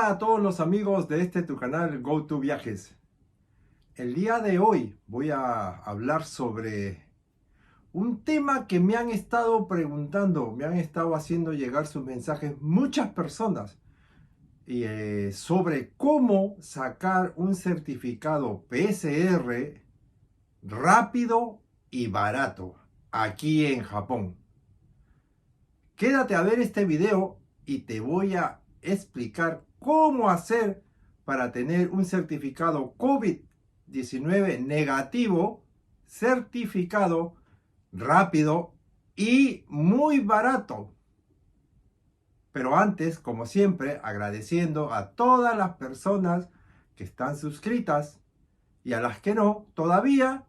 Hola a todos los amigos de tu canal GoToViajes. El día de hoy voy a hablar sobre un tema que me han estado preguntando, me han estado haciendo llegar sus mensajes muchas personas sobre cómo sacar un certificado PCR rápido y barato aquí en Japón. Quédate a ver este video y te voy a explicar cómo hacer para tener un certificado COVID-19 negativo, certificado rápido y muy barato. Pero antes, como siempre, agradeciendo a todas las personas que están suscritas y a las que no todavía,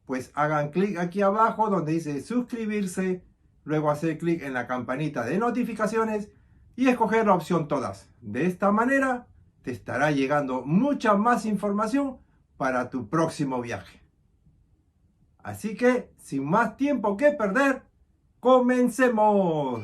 pues hagan clic aquí abajo donde dice suscribirse, luego hacer clic en la campanita de notificaciones y escoger la opción todas. De esta manera te estará llegando mucha más información para tu próximo viaje. Así que, sin más tiempo que perder, ¡comencemos!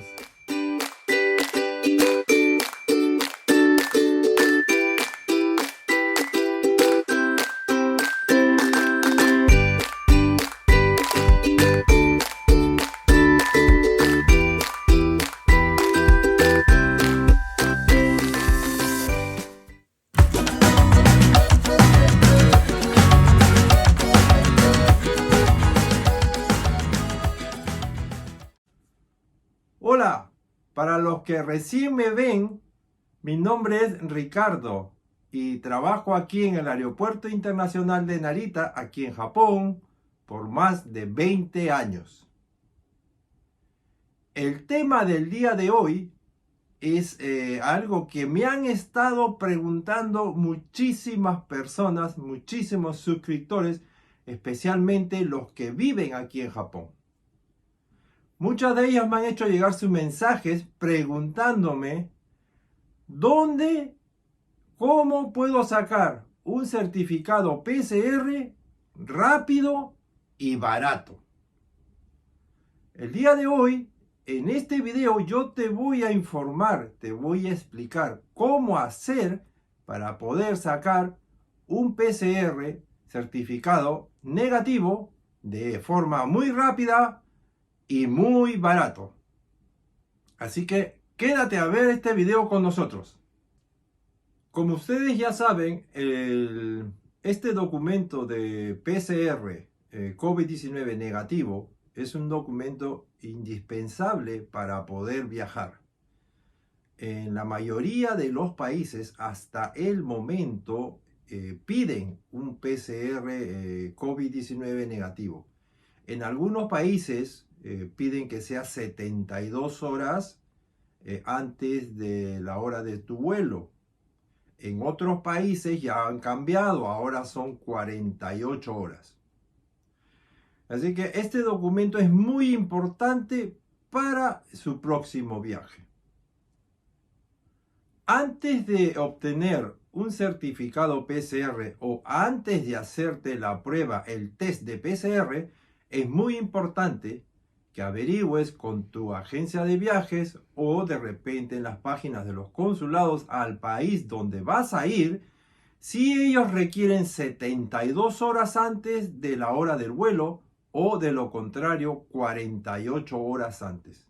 Hola, para los que recién me ven, mi nombre es Ricardo y trabajo aquí en el Aeropuerto Internacional de Narita, aquí en Japón, por más de 20 años. El tema del día de hoy es algo que me han estado preguntando muchísimas personas, muchísimos suscriptores, especialmente los que viven aquí en Japón. Muchas de ellas me han hecho llegar sus mensajes preguntándome cómo puedo sacar un certificado PCR rápido y barato. El día de hoy, en este video, yo te voy a informar, te voy a explicar cómo hacer para poder sacar un PCR certificado negativo de forma muy rápida y muy barato. Así que quédate a ver este video con nosotros. Como ustedes ya saben, este documento de PCR COVID-19 negativo es un documento indispensable para poder viajar. En la mayoría de los países hasta el momento piden un PCR COVID-19 negativo. En algunos países piden que sea 72 horas antes de la hora de tu vuelo. En otros países ya han cambiado, ahora son 48 horas. Así que este documento es muy importante para su próximo viaje. Antes de obtener un certificado PCR o antes de hacerte la prueba, el test de PCR, es muy importante que averigües con tu agencia de viajes o de repente en las páginas de los consulados al país donde vas a ir, si ellos requieren 72 horas antes de la hora del vuelo o de lo contrario 48 horas antes.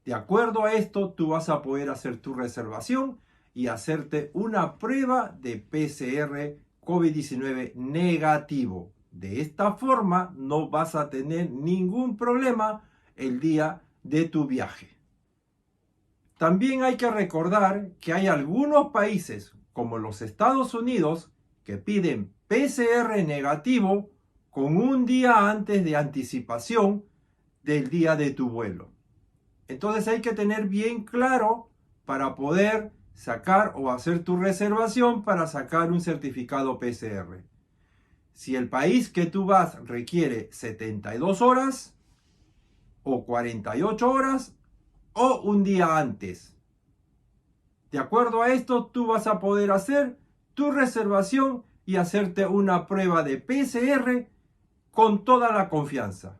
De acuerdo a esto, tú vas a poder hacer tu reservación y hacerte una prueba de PCR COVID-19 negativo. De esta forma no vas a tener ningún problema el día de tu viaje. También hay que recordar que hay algunos países como los Estados Unidos que piden PCR negativo con un día antes de anticipación del día de tu vuelo. Entonces hay que tener bien claro para poder sacar o hacer tu reservación para sacar un certificado PCR. Si el país que tú vas requiere 72 horas o 48 horas o un día antes. De acuerdo a esto, tú vas a poder hacer tu reservación y hacerte una prueba de PCR con toda la confianza.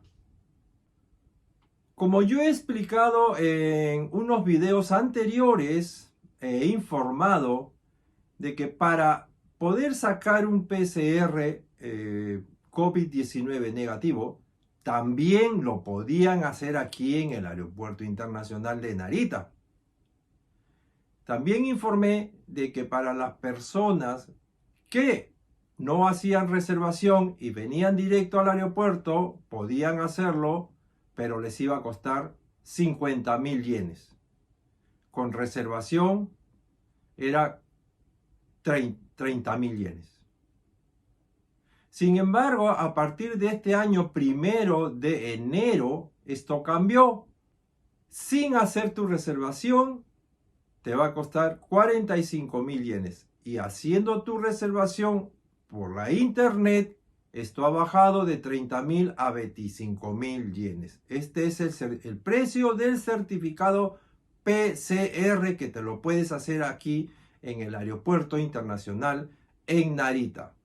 Como yo he explicado en unos videos anteriores, he informado de que para poder sacar un PCR COVID-19 negativo, también lo podían hacer aquí en el Aeropuerto Internacional de Narita. También informé de que para las personas que no hacían reservación y venían directo al aeropuerto, podían hacerlo, pero les iba a costar 50.000 yenes. Con reservación era 30.000 yenes. Sin embargo, a partir de este año 1 de enero, esto cambió. Sin hacer tu reservación, te va a costar 45.000 yenes. Y haciendo tu reservación por la internet, esto ha bajado de 30.000 a 25.000 yenes. Este es el precio del certificado PCR que te lo puedes hacer aquí en el Aeropuerto Internacional en Narita.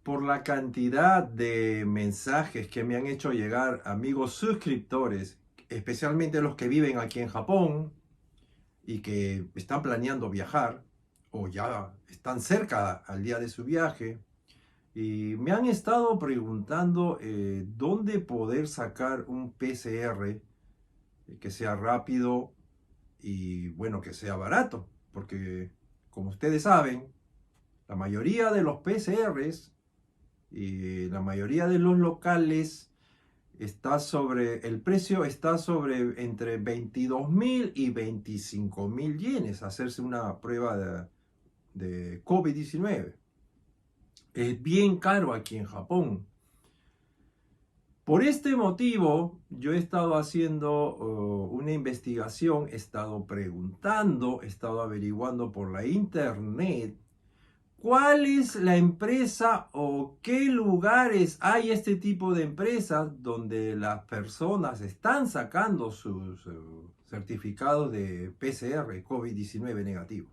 Por la cantidad de mensajes que me han hecho llegar amigos suscriptores, especialmente los que viven aquí en Japón y que están planeando viajar o ya están cerca al día de su viaje, y me han estado preguntando dónde poder sacar un PCR que sea rápido y bueno, que sea barato, porque como ustedes saben, la mayoría de los PCRs y la mayoría de los locales el precio está sobre entre 22.000 y 25.000 yenes hacerse una prueba de COVID-19. Es bien caro aquí en Japón. Por este motivo, yo he estado haciendo una investigación, he estado preguntando, he estado averiguando por la internet cuál es la empresa o qué lugares hay este tipo de empresas donde las personas están sacando sus certificados de PCR COVID-19 negativo.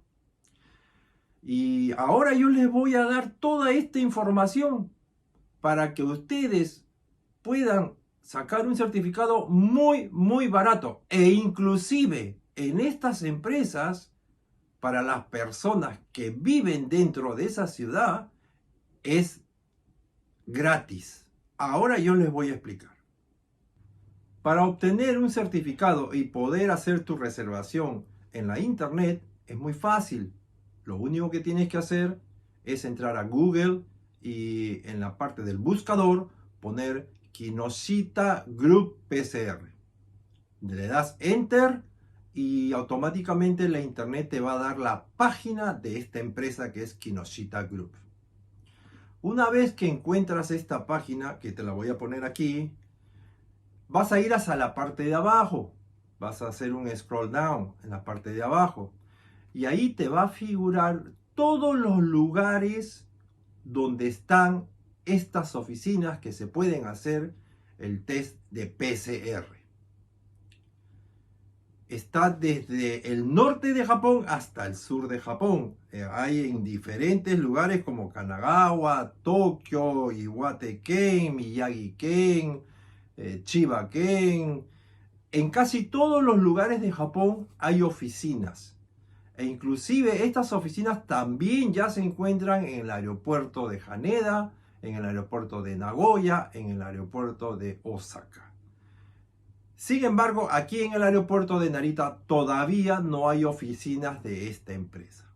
Y ahora yo les voy a dar toda esta información para que ustedes puedan sacar un certificado muy barato. E inclusive en estas empresas, para las personas que viven dentro de esa ciudad, es gratis. Ahora yo les voy a explicar. Para obtener un certificado y poder hacer tu reservación en la internet es muy fácil. Lo único que tienes que hacer es entrar a Google y en la parte del buscador poner Kinoshita Group PCR. Le das Enter y automáticamente la internet te va a dar la página de esta empresa que es Kinoshita Group. Una vez que encuentras esta página, que te la voy a poner aquí, vas a ir hacia la parte de abajo. Vas a hacer un scroll down en la parte de abajo. Y ahí te va a figurar todos los lugares donde están estas oficinas que se pueden hacer el test de PCR. Está desde el norte de Japón hasta el sur de Japón. Hay en diferentes lugares como Kanagawa, Tokio, Iwate-ken, Miyagi-ken, Chiba-ken. En casi todos los lugares de Japón hay oficinas. E inclusive estas oficinas también ya se encuentran en el aeropuerto de Haneda, en el aeropuerto de Nagoya, en el aeropuerto de Osaka. Sin embargo, aquí en el aeropuerto de Narita todavía no hay oficinas de esta empresa.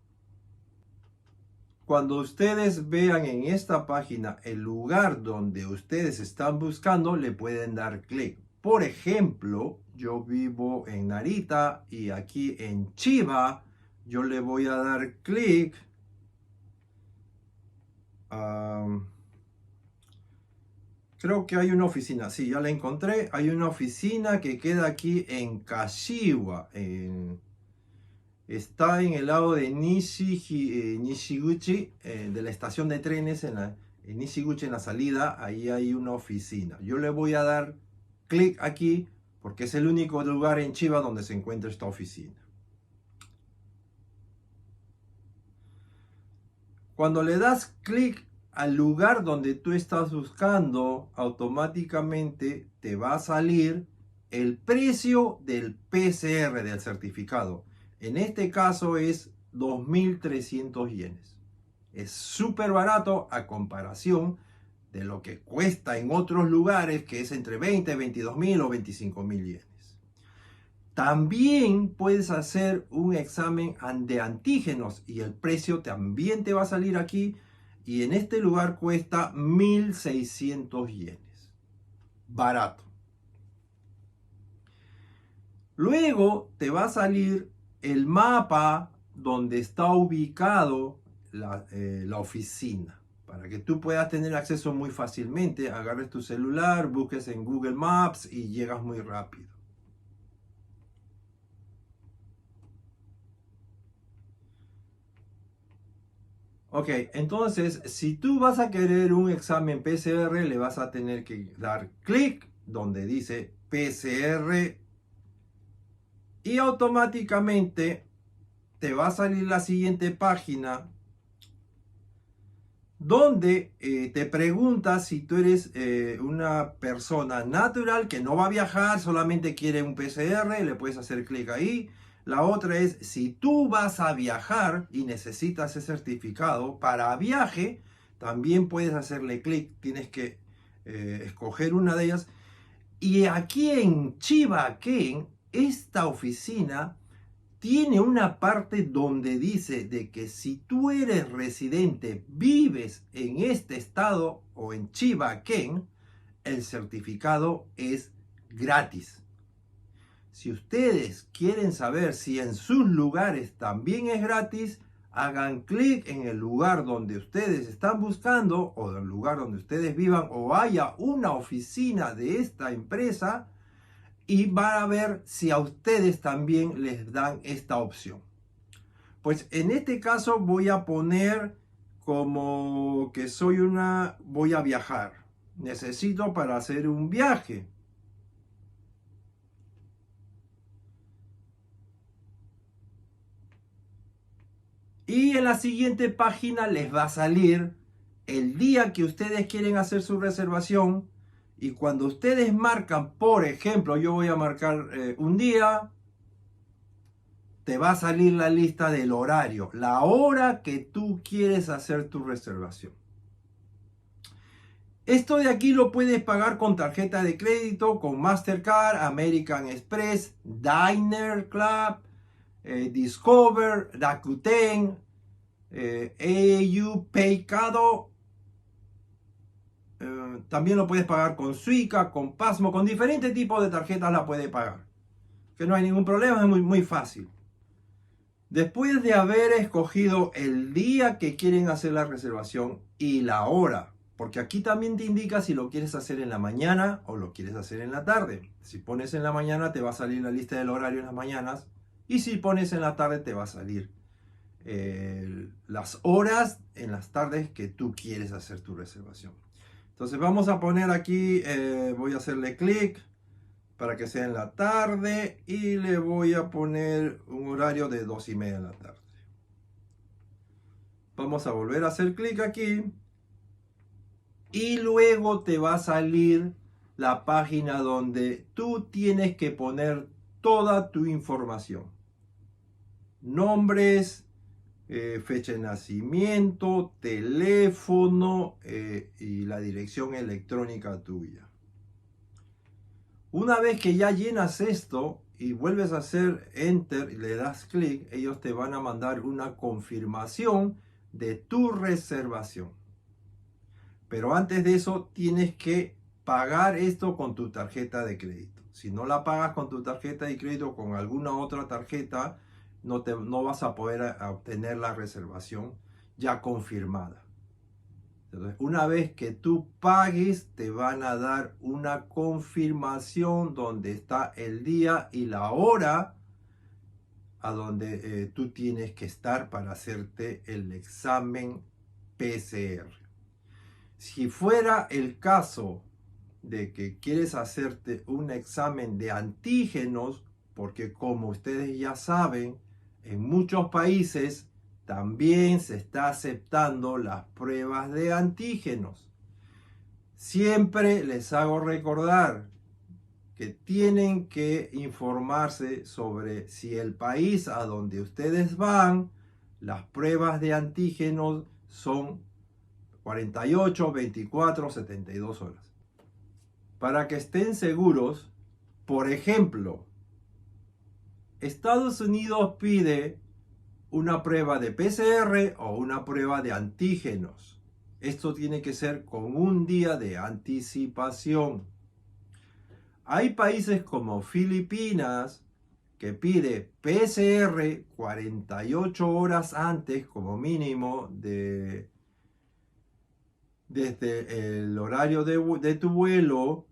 Cuando ustedes vean en esta página el lugar donde ustedes están buscando, le pueden dar clic. Por ejemplo, yo vivo en Narita y aquí en Chiba, yo le voy a dar clic creo que hay una oficina, sí, ya la encontré. Hay una oficina que queda aquí en Kashiwa. Está en el lado de Nishiguchi, de la estación de trenes en Nishiguchi, en la salida. Ahí hay una oficina. Yo le voy a dar clic aquí porque es el único lugar en Chiba donde se encuentra esta oficina. Cuando le das clic al lugar donde tú estás buscando, automáticamente te va a salir el precio del PCR del certificado. En este caso es 2.300 yenes. Es súper barato a comparación de lo que cuesta en otros lugares, que es entre 20, 22.000 o 25.000 yenes. También puedes hacer un examen de antígenos y el precio también te va a salir aquí, y en este lugar cuesta 1.600 yenes. Barato. Luego te va a salir el mapa donde está ubicado la oficina, para que tú puedas tener acceso muy fácilmente. Agarres tu celular, busques en Google Maps y llegas muy rápido. Ok, entonces si tú vas a querer un examen PCR, le vas a tener que dar clic donde dice PCR y automáticamente te va a salir la siguiente página donde te pregunta si tú eres una persona natural que no va a viajar, solamente quiere un PCR, le puedes hacer clic ahí. La otra es si tú vas a viajar y necesitas ese certificado para viaje, también puedes hacerle clic, tienes que escoger una de ellas. Y aquí en Chiba-ken, esta oficina tiene una parte donde dice de que si tú eres residente, vives en este estado o en Chiba-ken, el certificado es gratis. Si ustedes quieren saber si en sus lugares también es gratis, hagan clic en el lugar donde ustedes están buscando o el lugar donde ustedes vivan o haya una oficina de esta empresa y van a ver si a ustedes también les dan esta opción. Pues en este caso voy a poner como que voy a viajar. Necesito para hacer un viaje. Y en la siguiente página les va a salir el día que ustedes quieren hacer su reservación. Y cuando ustedes marcan, por ejemplo, yo voy a marcar un día, te va a salir la lista del horario, la hora que tú quieres hacer tu reservación. Esto de aquí lo puedes pagar con tarjeta de crédito, con Mastercard, American Express, Diner Club, Discover, Rakuten, au Paycado. También lo puedes pagar con Suica, con Pasmo, con diferentes tipos de tarjetas la puedes pagar. Que no hay ningún problema, es muy fácil. Después de haber escogido el día que quieren hacer la reservación y la hora, porque aquí también te indica si lo quieres hacer en la mañana o lo quieres hacer en la tarde. Si pones en la mañana te va a salir la lista del horario en las mañanas, y si pones en la tarde te va a salir las horas en las tardes que tú quieres hacer tu reservación. Entonces vamos a poner aquí, voy a hacerle clic para que sea en la tarde y le voy a poner un horario de 2:30 de la tarde. Vamos a volver a hacer clic aquí y luego te va a salir la página donde tú tienes que poner toda tu información: nombres, fecha de nacimiento, teléfono y la dirección electrónica tuya. Una vez que ya llenas esto y vuelves a hacer enter y le das clic, ellos te van a mandar una confirmación de tu reservación. Pero antes de eso tienes que pagar esto con tu tarjeta de crédito. Si no la pagas con tu tarjeta de crédito, con alguna otra tarjeta, no vas a poder obtener la reservación ya confirmada. Entonces, una vez que tú pagues, te van a dar una confirmación donde está el día y la hora a donde tú tienes que estar para hacerte el examen PCR. Si fuera el caso de que quieres hacerte un examen de antígenos, porque como ustedes ya saben, en muchos países también se está aceptando las pruebas de antígenos. Siempre les hago recordar que tienen que informarse sobre si el país a donde ustedes van Las pruebas de antígenos son 48, 24, 72 horas. Para que estén seguros, por ejemplo, Estados Unidos pide una prueba de PCR o una prueba de antígenos. Esto tiene que ser con un día de anticipación. Hay países como Filipinas que pide PCR 48 horas antes como mínimo desde el horario de tu vuelo,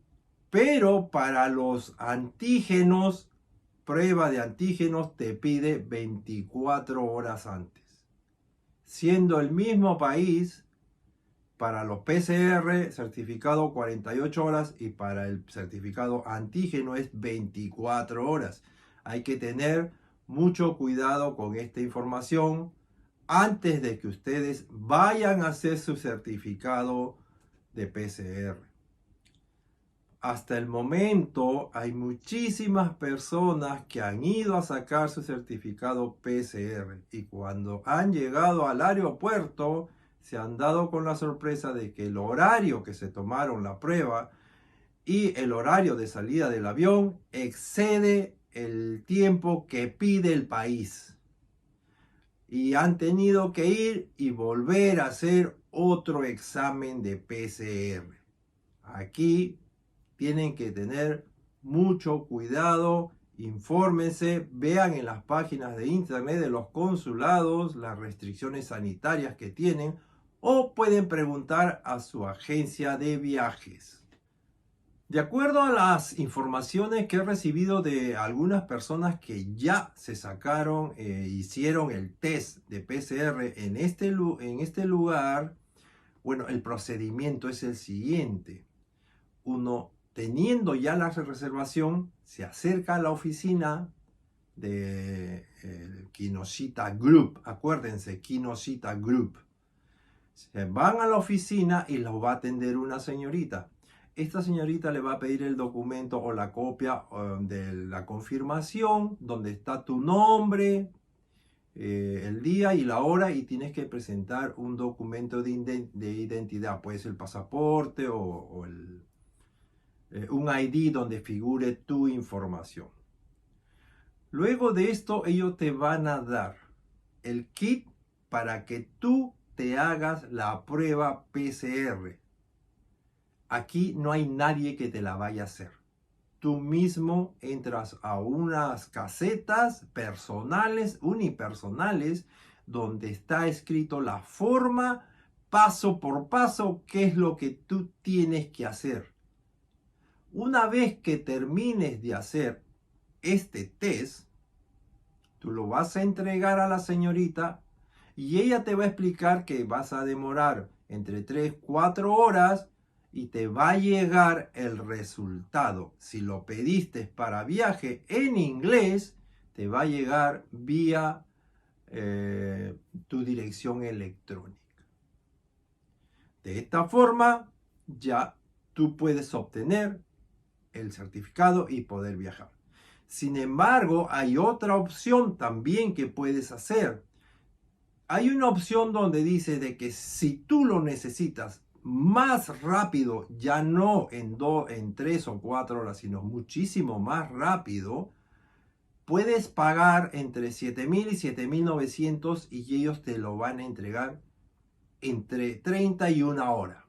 pero para los antígenos, prueba de antígenos te pide 24 horas antes. Siendo el mismo país, para los PCR, certificado 48 horas y para el certificado antígeno es 24 horas. Hay que tener mucho cuidado con esta información antes de que ustedes vayan a hacer su certificado de PCR. Hasta el momento hay muchísimas personas que han ido a sacar su certificado PCR y cuando han llegado al aeropuerto se han dado con la sorpresa de que el horario que se tomaron la prueba y el horario de salida del avión excede el tiempo que pide el país. Y han tenido que ir y volver a hacer otro examen de PCR. Aquí tienen que tener mucho cuidado, infórmense, vean en las páginas de internet de los consulados las restricciones sanitarias que tienen o pueden preguntar a su agencia de viajes. De acuerdo a las informaciones que he recibido de algunas personas que ya se sacaron, hicieron el test de PCR en este lugar, bueno, el procedimiento es el siguiente. Uno, teniendo ya la reservación, se acerca a la oficina de Kinoshita Group. Acuérdense, Kinoshita Group. Se van a la oficina y los va a atender una señorita. Esta señorita le va a pedir el documento o la copia de la confirmación donde está tu nombre, el día y la hora, y tienes que presentar un documento de identidad. Puede ser el pasaporte o un ID donde figure tu información. Luego de esto, ellos te van a dar el kit para que tú te hagas la prueba PCR. Aquí no hay nadie que te la vaya a hacer. Tú mismo entras a unas casetas personales, unipersonales, donde está escrito la forma, paso por paso, qué es lo que tú tienes que hacer. Una vez que termines de hacer este test, tú lo vas a entregar a la señorita y ella te va a explicar que vas a demorar entre 3 y 4 horas y te va a llegar el resultado. Si lo pediste para viaje en inglés, te va a llegar vía tu dirección electrónica. De esta forma, ya tú puedes obtener el certificado y poder viajar. Sin embargo, hay otra opción también que puedes hacer. Hay una opción donde dice de que si tú lo necesitas más rápido, ya no en 3 o 4 horas, sino muchísimo más rápido, puedes pagar entre 7,000 y 7,900 y ellos te lo van a entregar entre 30 y 1 hora.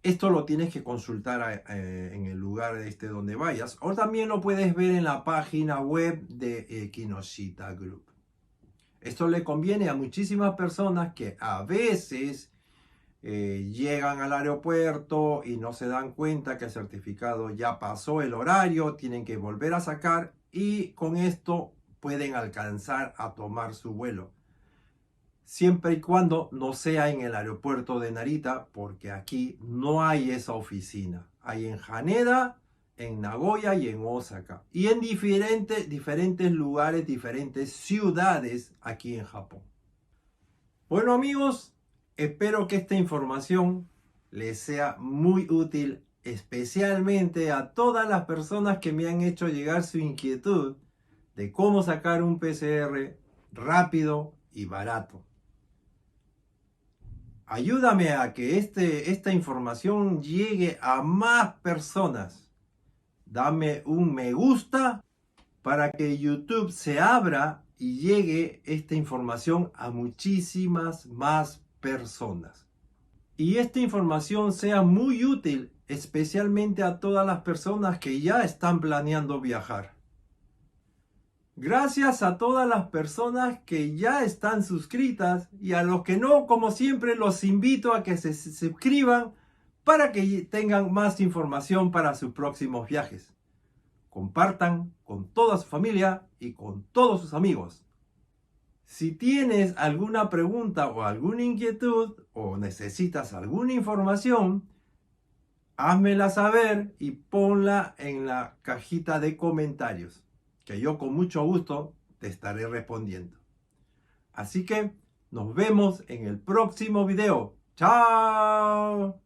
Esto lo tienes que consultar en el lugar donde vayas, o también lo puedes ver en la página web de Kinoshita Group. Esto le conviene a muchísimas personas que a veces llegan al aeropuerto y no se dan cuenta que el certificado ya pasó el horario, tienen que volver a sacar y con esto pueden alcanzar a tomar su vuelo. Siempre y cuando no sea en el aeropuerto de Narita, porque aquí no hay esa oficina. Hay en Haneda, en Nagoya y en Osaka. Y en diferentes lugares, diferentes ciudades aquí en Japón. Bueno amigos, espero que esta información les sea muy útil, especialmente a todas las personas que me han hecho llegar su inquietud de cómo sacar un PCR rápido y barato. Ayúdame a que esta información llegue a más personas. Dame un me gusta para que YouTube se abra y llegue esta información a muchísimas más personas. Y esta información sea muy útil, especialmente a todas las personas que ya están planeando viajar. Gracias a todas las personas que ya están suscritas y a los que no, como siempre, los invito a que se suscriban para que tengan más información para sus próximos viajes. Compartan con toda su familia y con todos sus amigos. Si tienes alguna pregunta o alguna inquietud o necesitas alguna información, házmela saber y ponla en la cajita de comentarios, que yo con mucho gusto te estaré respondiendo. Así que nos vemos en el próximo video. ¡Chao!